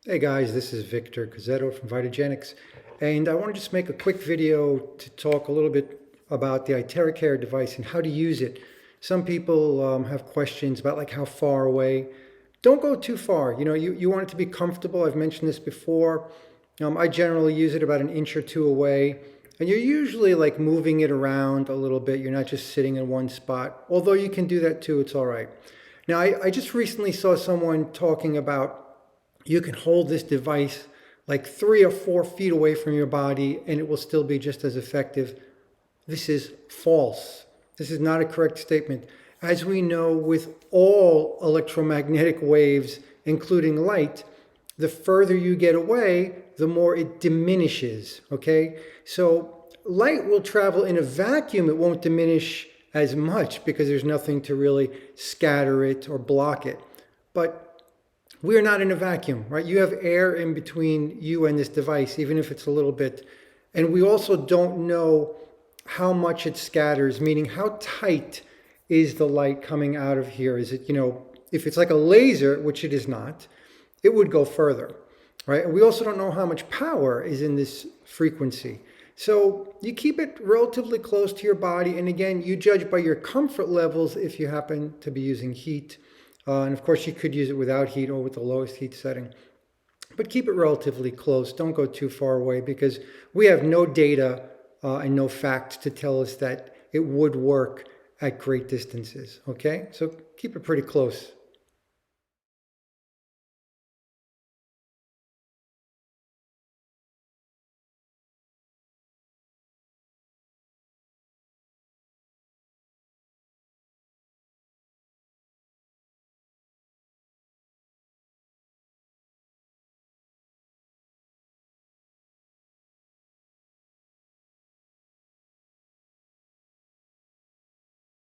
Hey guys, this is Victor Cazzetto from Vitagenics, and I want to just make a quick video to talk a little bit about the iTeraCare device and how to use it. Some people have questions about like how far away. Don't go too far. You want it to be comfortable. I've mentioned this before. I generally use it about an inch or two away, and you're usually like moving it around a little bit. You're not just sitting in one spot, although you can do that too. It's all right. Now, I just recently saw someone talking about you can hold this device like 3 or 4 feet away from your body and it will still be just as effective. This is false. This is not a correct statement. As we know, with all electromagnetic waves, including light, the further you get away, the more it diminishes, okay? So light will travel in a vacuum. It won't diminish as much because there's nothing to really scatter it or block it. But we are not in a vacuum, right? You have air in between you and this device, even if it's a little bit. And we also don't know how much it scatters, meaning how tight is the light coming out of here? Is it, if it's like a laser, which it is not, it would go further, right? And we also don't know how much power is in this frequency. So you keep it relatively close to your body. And again, you judge by your comfort levels if you happen to be using heat. And of course, you could use it without heat or with the lowest heat setting. But keep it relatively close. Don't go too far away because we have no data and no facts to tell us that it would work at great distances. Okay? So keep it pretty close.